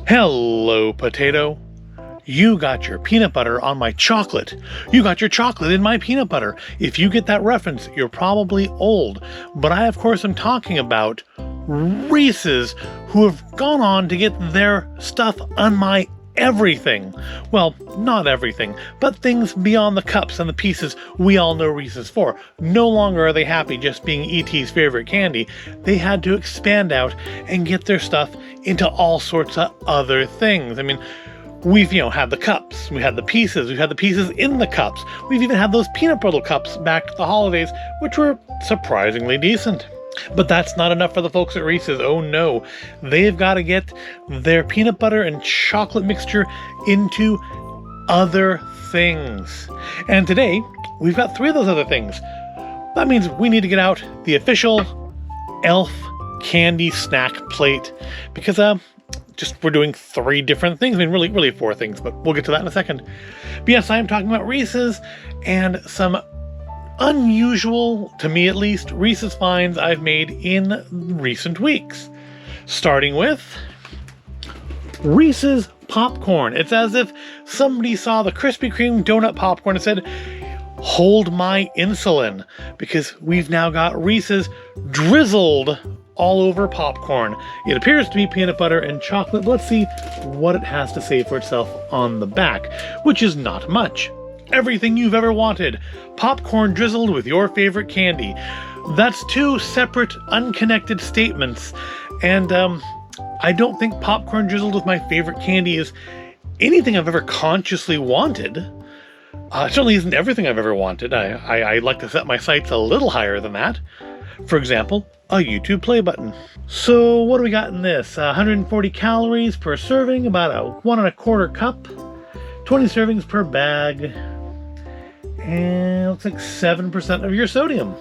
Hello, potato. You got your peanut butter on my chocolate. You got your chocolate in my peanut butter. If you get that reference, you're probably old. But I, of course, am talking about Reese's, who have gone on to get their stuff on my everything. Well, not everything, but things beyond the cups and the pieces we all know Reese's for. No longer are they happy just being E.T.'s favorite candy. They had to expand out and get their stuff into all sorts of other things. I mean, we've, had the cups, we had the pieces, we've had the pieces in the cups. We've even had those peanut brittle cups back to the holidays, which were surprisingly decent. But that's not enough for the folks at Reese's. Oh no, they've got to get their peanut butter and chocolate mixture into other things. And today, we've got 3 of those other things. That means we need to get out the official Elf candy snack plate, because we're doing 3 different things. I mean, really 4 things, but we'll get to that in a second. But yes, I am talking about Reese's and some unusual, to me at least, Reese's finds I've made in recent weeks. Starting with Reese's Popcorn. It's as if somebody saw the Krispy Kreme donut popcorn and said, "Hold my insulin," because we've now got Reese's drizzled all over popcorn. It appears to be peanut butter and chocolate. Let's see what it has to say for itself on the back, which is not much. Everything you've ever wanted. Popcorn drizzled with your favorite candy. That's 2 separate, unconnected statements. And I don't think popcorn drizzled with my favorite candy is anything I've ever consciously wanted. It certainly isn't everything I've ever wanted. I like to set my sights a little higher than that. For example, a YouTube play button. So what do we got in this? 140 calories per serving, about a 1 1/4 cup, 20 servings per bag, and it looks like 7% of your sodium.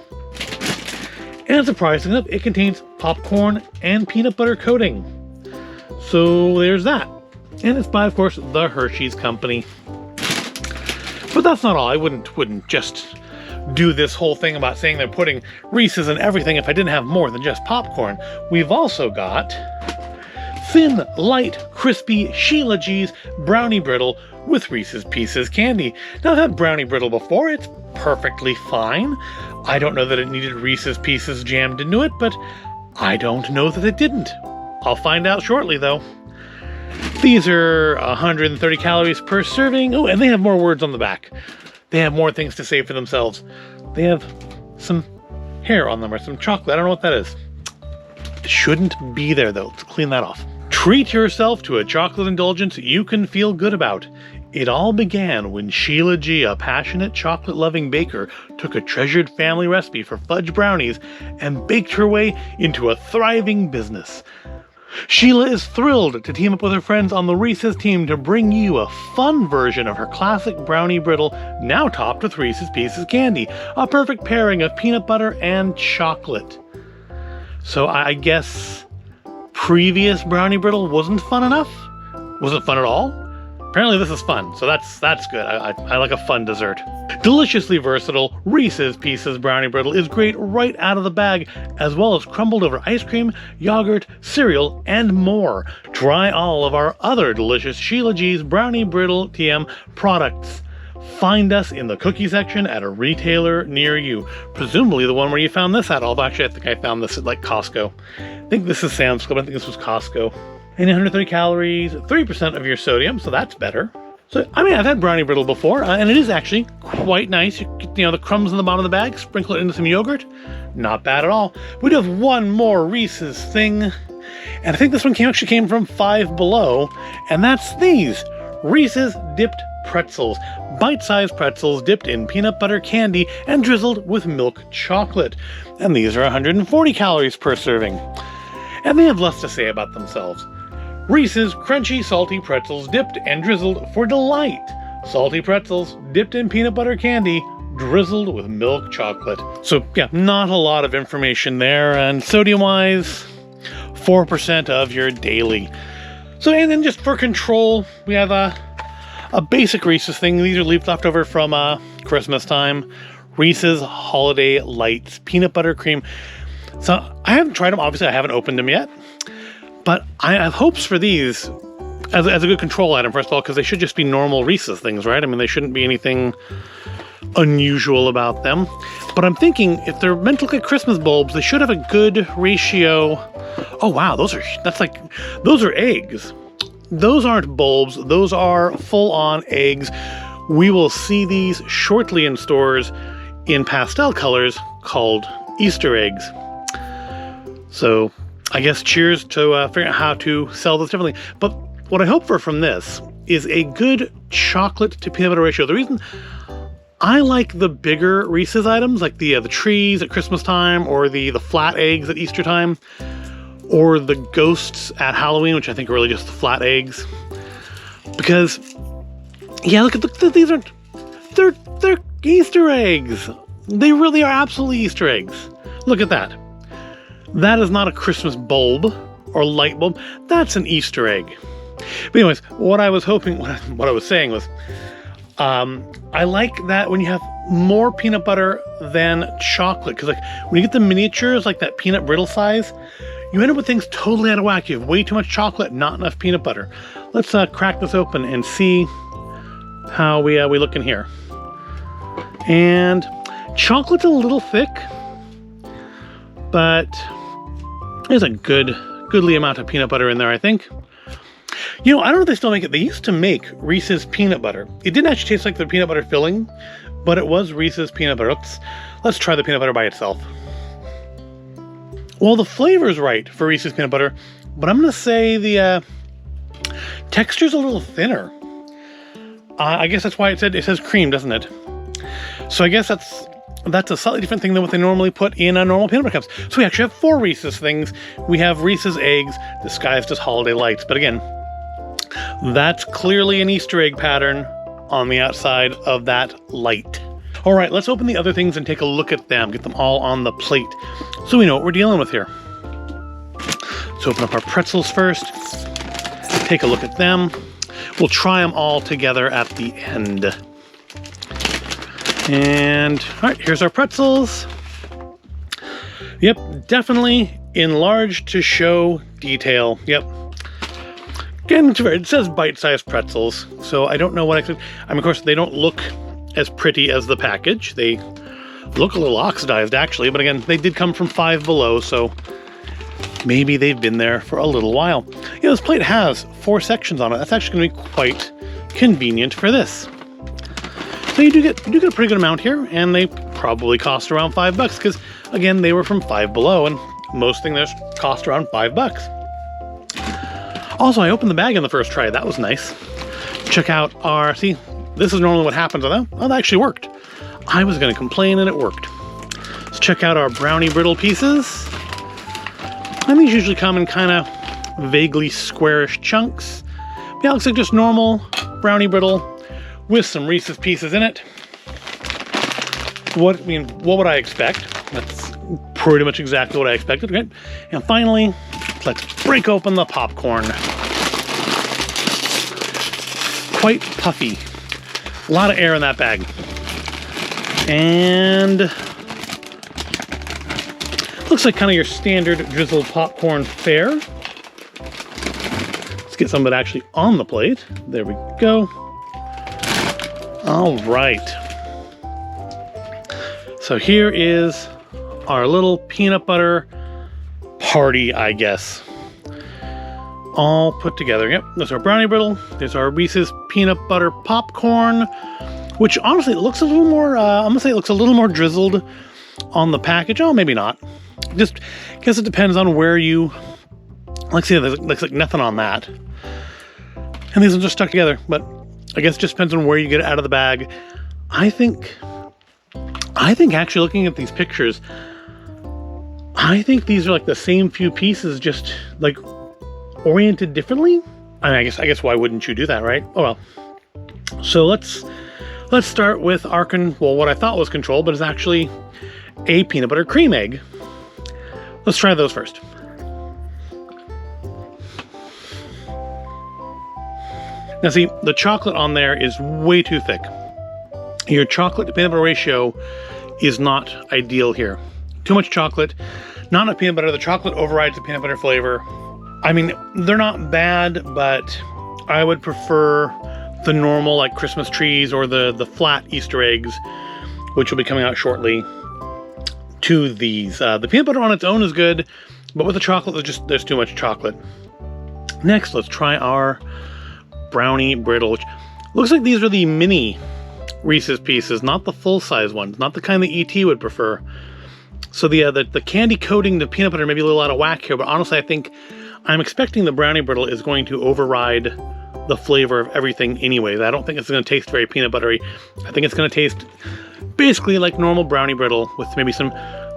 And surprisingly enough, it contains popcorn and peanut butter coating. So there's that. And it's by, of course, the Hershey's Company. But that's not all. I wouldn't just do this whole thing about saying they're putting Reese's in everything if I didn't have more than just popcorn. We've also got thin, light, crispy Sheila G's Brownie Brittle with Reese's Pieces candy. Now, I've had Brownie Brittle before. It's perfectly fine. I don't know that it needed Reese's Pieces jammed into it, but I don't know that it didn't. I'll find out shortly, though. These are 130 calories per serving. Oh, and they have more words on the back. They have more things to say for themselves. They have some hair on them or some chocolate. I don't know what that is. It shouldn't be there, though. Let's clean that off. Treat yourself to a chocolate indulgence you can feel good about. It all began when Sheila G., a passionate chocolate-loving baker, took a treasured family recipe for fudge brownies and baked her way into a thriving business. Sheila is thrilled to team up with her friends on the Reese's team to bring you a fun version of her classic Brownie Brittle, now topped with Reese's Pieces candy, a perfect pairing of peanut butter and chocolate. So I guess previous Brownie Brittle wasn't fun enough? Wasn't fun at all? Apparently this is fun, so that's good. I like a fun dessert. Deliciously versatile, Reese's Pieces Brownie Brittle is great right out of the bag, as well as crumbled over ice cream, yogurt, cereal, and more. Try all of our other delicious Sheila G's Brownie Brittle TM products. Find us in the cookie section at a retailer near you. Presumably the one where you found this at. Although actually I think I found this at like Costco. I think this is Sam's Club. I think this was Costco. And 130 calories, 3% of your sodium, so that's better. So, I mean, I've had Brownie Brittle before, and it is actually quite nice. You get, the crumbs in the bottom of the bag, sprinkle it into some yogurt. Not bad at all. We do have one more Reese's thing, and I think this one actually came from Five Below, and that's these Reese's Dipped Pretzels. Bite-sized pretzels dipped in peanut butter candy and drizzled with milk chocolate. And these are 140 calories per serving. And they have less to say about themselves. Reese's Crunchy Salty Pretzels dipped and drizzled for delight. Salty pretzels dipped in peanut butter candy, drizzled with milk chocolate. So yeah, not a lot of information there. And sodium-wise, 4% of your daily. So, and then just for control, we have a basic Reese's thing. These are left over from Christmas time. Reese's Holiday Lights Peanut Butter Cream. So I haven't tried them. Obviously, I haven't opened them yet. But I have hopes for these as a good control item, first of all, because they should just be normal Reese's things, right? I mean, they shouldn't be anything unusual about them. But I'm thinking if they're meant to look like Christmas bulbs, they should have a good ratio. Oh wow, those are eggs. Those aren't bulbs, those are full-on eggs. We will see these shortly in stores in pastel colors called Easter eggs. So I guess cheers to figuring out how to sell this differently. But what I hope for from this is a good chocolate to peanut butter ratio. The reason I like the bigger Reese's items, like the trees at Christmas time, or the flat eggs at Easter time, or the ghosts at Halloween, which I think are really just the flat eggs. Because, yeah, look at these are, they're Easter eggs. They really are absolutely Easter eggs. Look at that. That is not a Christmas bulb or light bulb. That's an Easter egg. But anyways, what I was saying was, I like that when you have more peanut butter than chocolate, because like when you get the miniatures, like that peanut brittle size, you end up with things totally out of whack. You have way too much chocolate, not enough peanut butter. Let's crack this open and see how we look in here. And chocolate's a little thick, but there's a goodly amount of peanut butter in there, I think. You know, I don't know if they still make it. They used to make Reese's peanut butter. It didn't actually taste like the peanut butter filling, but it was Reese's peanut butter. Let's try the peanut butter by itself. Well, the flavor's right for Reese's peanut butter, but I'm going to say the texture's a little thinner. I guess that's why it says cream, doesn't it? So I guess that's a slightly different thing than what they normally put in normal peanut butter cups. So we actually have 4 Reese's things. We have Reese's eggs disguised as holiday lights. But again, that's clearly an Easter egg pattern on the outside of that light. All right, let's open the other things and take a look at them. Get them all on the plate so we know what we're dealing with here. Let's open up our pretzels first. Take a look at them. We'll try them all together at the end. And all right, here's our pretzels. Yep, definitely enlarged to show detail. Yep. Again, it says bite-sized pretzels, so I don't know what I expect. I mean, of course, they don't look as pretty as the package. They look a little oxidized, actually, but again, they did come from Five Below, so maybe they've been there for a little while. You know, this plate has 4 sections on it. That's actually going to be quite convenient for this. So you do get a pretty good amount here, and they probably cost around $5 because, again, they were from Five Below, and most things there cost around $5. Also, I opened the bag in the first try. That was nice. Check out see, this is normally what happens. Oh, that actually worked. I was going to complain, and it worked. Let's check out our Brownie Brittle pieces. And these usually come in kind of vaguely squarish chunks. But yeah, it looks like just normal Brownie Brittle with some Reese's pieces in it. What would I expect? That's pretty much exactly what I expected, right? And finally, let's break open the popcorn. Quite puffy. A lot of air in that bag. And looks like kind of your standard drizzled popcorn fare. Let's get some of it actually on the plate. There we go. All right. So here is our little peanut butter party, I guess. All put together. Yep, there's our Brownie Brittle. There's our Reese's peanut butter popcorn, which honestly it looks a little more, I'm gonna say it looks a little more drizzled on the package. Oh, maybe not. Just, I guess it depends on where you, like, see, there's like nothing on that. And these are just stuck together, but I guess it just depends on where you get it out of the bag. I think actually looking at these pictures, I think these are like the same few pieces, just like oriented differently. I mean, I guess why wouldn't you do that, right? Oh well. So let's start with what I thought was control, but is actually a peanut butter cream egg. Let's try those first. Now see, the chocolate on there is way too thick. Your chocolate to peanut butter ratio is not ideal here. Too much chocolate, not enough peanut butter. The chocolate overrides the peanut butter flavor. I mean, they're not bad, but I would prefer the normal like Christmas trees or the flat Easter eggs, which will be coming out shortly, to these. The peanut butter on its own is good, but with the chocolate, there's too much chocolate. Next, let's try our Brownie Brittle, which looks like these are the mini Reese's Pieces, not the full-size ones, not the kind that E.T. would prefer. So the candy coating the peanut butter may be a little out of whack here, but honestly, I think I'm expecting the Brownie Brittle is going to override the flavor of everything anyways. I don't think it's going to taste very peanut buttery. I think it's going to taste basically like normal Brownie Brittle with maybe some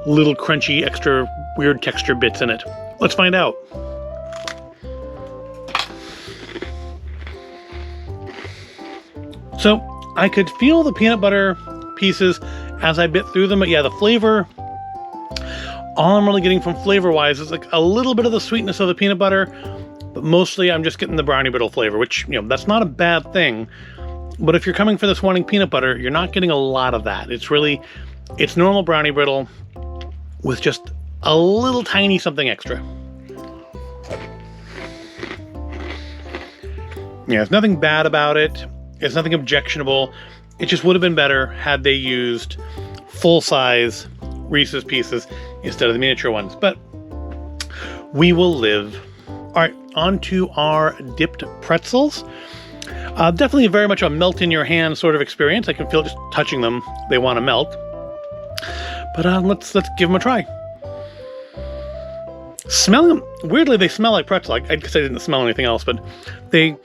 little crunchy, extra weird texture bits in it. Let's find out. So I could feel the peanut butter pieces as I bit through them, but yeah, the flavor, all I'm really getting from flavor-wise is like a little bit of the sweetness of the peanut butter, but mostly I'm just getting the Brownie Brittle flavor, which, you know, that's not a bad thing. But if you're coming for this wanting peanut butter, you're not getting a lot of that. It's normal Brownie Brittle with just a little tiny something extra. Yeah, there's nothing bad about it. It's nothing objectionable. It just would have been better had they used full-size Reese's Pieces instead of the miniature ones. But we will live. All right, on to our dipped pretzels. Definitely very much a melt-in-your-hand sort of experience. I can feel just touching them, they want to melt. But let's give them a try. Smelling them, weirdly, they smell like pretzel. I guess I didn't smell anything else, but they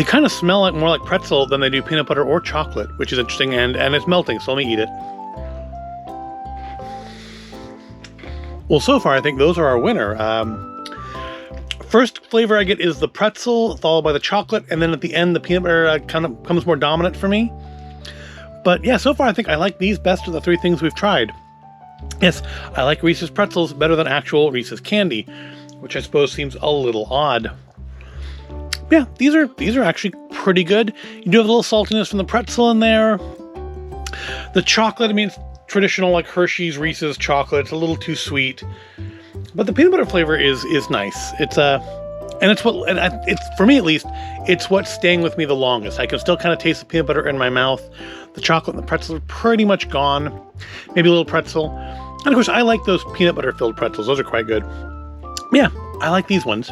kind of smell like more like pretzel than they do peanut butter or chocolate, which is interesting, and it's melting, so let me eat it. Well, so far, I think those are our winner. First flavor I get is the pretzel, followed by the chocolate, and then at the end, the peanut butter kind of comes more dominant for me. But yeah, so far, I think I like these best of the three things we've tried. Yes, I like Reese's Pretzels better than actual Reese's candy, which I suppose seems a little odd. Yeah, these are actually pretty good. You do have a little saltiness from the pretzel in there. The chocolate, I mean, it's traditional like Hershey's Reese's chocolate. It's a little too sweet, but the peanut butter flavor is nice. It's for me at least, it's what's staying with me the longest. I can still kind of taste the peanut butter in my mouth. The chocolate and the pretzel are pretty much gone. Maybe a little pretzel, and of course I like those peanut butter filled pretzels. Those are quite good. Yeah, I like these ones.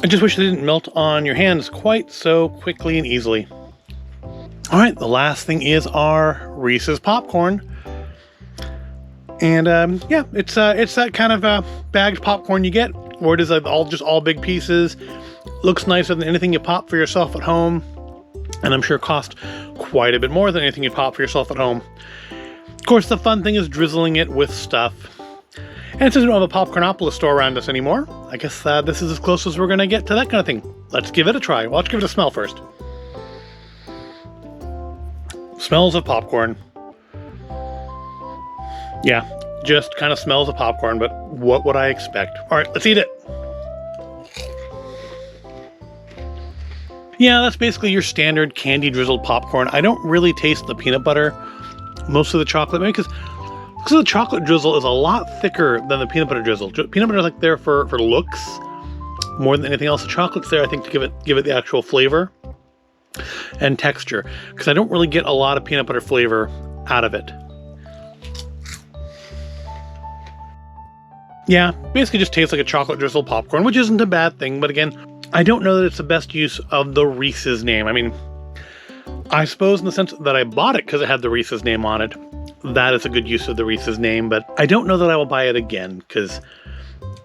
I just wish they didn't melt on your hands quite so quickly and easily. All right, the last thing is our Reese's Popcorn. And yeah, it's that kind of bagged popcorn you get, where it is all big pieces. Looks nicer than anything you pop for yourself at home, and I'm sure cost quite a bit more than anything you pop for yourself at home. Of course, the fun thing is drizzling it with stuff. And since we don't have a Popcornopolis store around us anymore, I guess this is as close as we're going to get to that kind of thing. Let's give it a try. Well, let's give it a smell first. Smells of popcorn. Yeah, just kind of smells of popcorn, but what would I expect? All right, let's eat it. Yeah, that's basically your standard candy drizzled popcorn. I don't really taste the peanut butter, most of the chocolate, maybe because the chocolate drizzle is a lot thicker than the peanut butter drizzle. Peanut butter is like there for looks more than anything else. The chocolate's there, I think, to give it the actual flavor and texture, because I don't really get a lot of peanut butter flavor out of it. Yeah, basically just tastes like a chocolate drizzled popcorn, which isn't a bad thing, but again, I don't know that it's the best use of the Reese's name. I mean, I suppose in the sense that I bought it because it had the Reese's name on it, that is a good use of the Reese's name, but I don't know that I will buy it again, because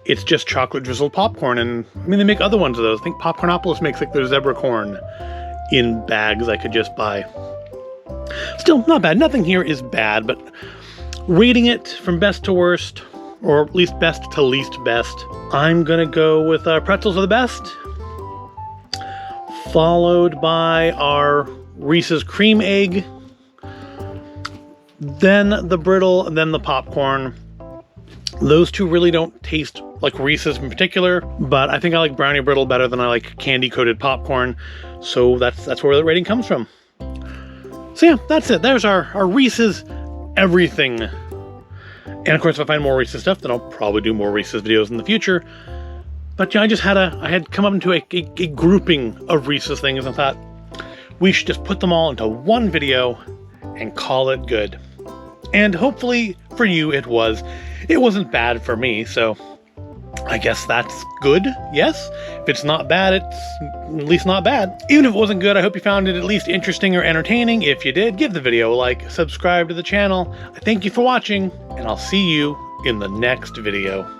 it's just chocolate drizzled popcorn, and I mean, they make other ones of those. I think Popcornopolis makes like their zebra corn in bags I could just buy. Still, not bad. Nothing here is bad, but rating it from best to worst, or at least best to least best, I'm gonna go with pretzels are the best, followed by our Reese's cream egg, then the brittle, and then the popcorn. Those two really don't taste like Reese's in particular, but I think I like brownie brittle better than I like candy coated popcorn, so that's where the rating comes from. So yeah, that's it. There's our Reese's everything. And of course, if I find more Reese's stuff, then I'll probably do more Reese's videos in the future. But yeah, I had come up into a grouping of Reese's things and thought we should just put them all into one video and call it good. And hopefully for you it wasn't bad for me, so I guess that's good, yes? If it's not bad, it's at least not bad. Even if it wasn't good, I hope you found it at least interesting or entertaining. If you did, give the video a like, subscribe to the channel. I thank you for watching, and I'll see you in the next video.